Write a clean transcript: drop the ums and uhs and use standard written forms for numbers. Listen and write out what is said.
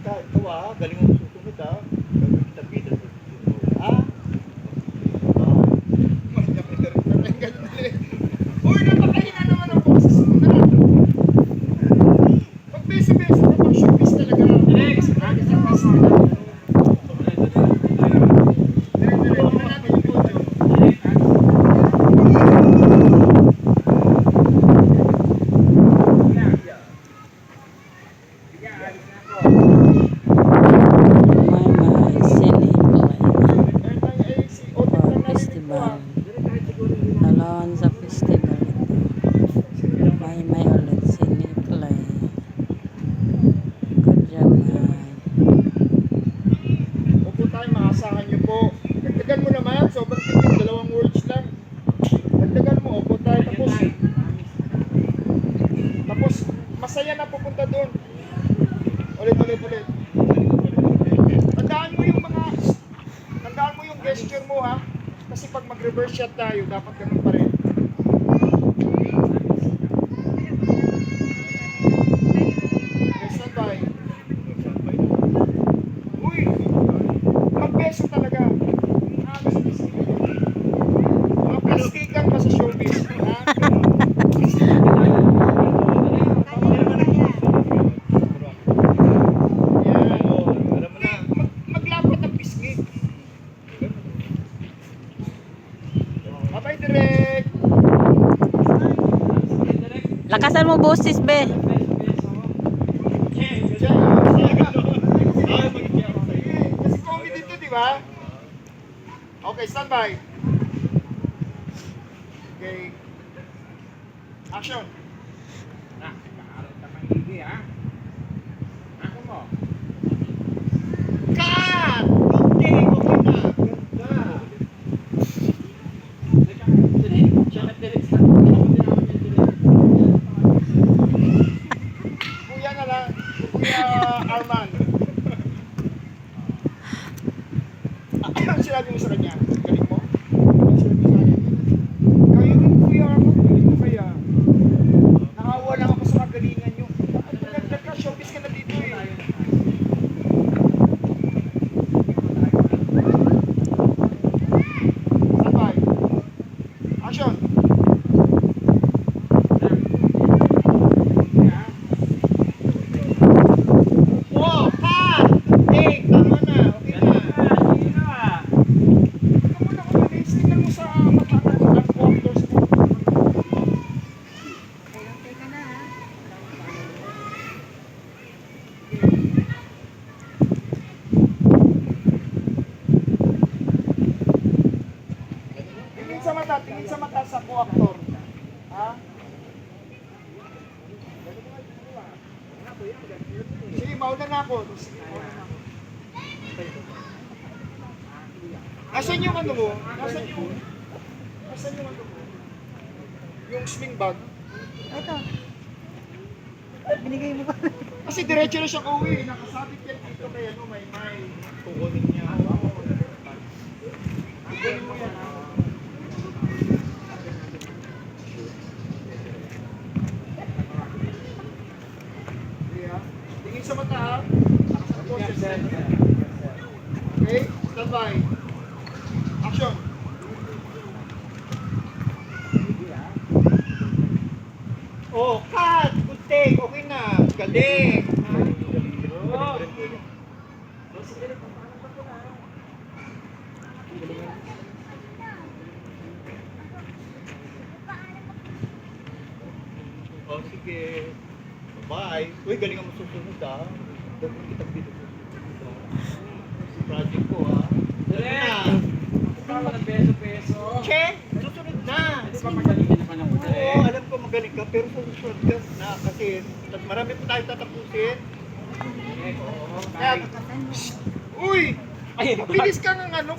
ikaw galing mo susunod gagawin kita bida sa susunod. Manyak ito rin na rin ganun ulit. Uy, napakain na naman ang boses mo na. Pag beso-beso ka pang showbiz talaga. Rex, nakakit sa pasta. Alon sa festival ito. May ulit siniklay. Kudyaman. Opo tayo, maasahan niyo po. Dagdagan mo naman, sobrang tipid, 2 words lang. Dagdagan mo, opo tayo, tapos masaya na pupunta doon. Ulit. Tandaan mo yung gesture mo ha. Kasi pag mag-reverse shot tayo, dapat ganun pa rin. Okay, stand by. Uy! Mag-beso talaga. Mga plastikan pa sa showbiz. Ha? Maglapat ng pisngi. Bye-bye, Direk! Lakasan mo boses, be. Kasi comedy dito, di ba? Okay, stand by. Okay. Action. Cut! Okay, na. Kuya na lang. Kuya Arman. Ano sinabi mo sa kanya? Galing mo? Ano sinabi mo sa kanya? Kayo rin, Kuya Arman. Galing mo kaya. Nakawa lang ako sa kagalingan nyo. At maganda ka, showbiz ka na dito eh. Stand by. Action. Oh, cut! Take! Tama na. Okay na. Ikaw muna kung bilis. Tingnan mo sa mata ng actors mo. Tingin sa mata sa co-actor. Ha? Sige, mauna na ako. Nasaan yung ano mo? Nasaan yung ano mo? Yung sling bag? Ito. Binigay mo ba? Kasi diretso na siyang uwi. Nakasabit yan dito kay may kukunin niya. Kukunin mo yan ha. Tingin sa mata ha. Okay, stand by. Action. Oh, cut! Good take. Okay na. Galing. Oh, sige. Bye. Uy, galing mo susunod gagawin kita bida sa susunod project ko Tama ng peso-peso. Che, susunod na. Di ba magaling ka naman ang Oo, alam ko magaling ka, pero susunod ka na kasi marami pa tayo tatapusin. Uy! Bilis ka ng ano.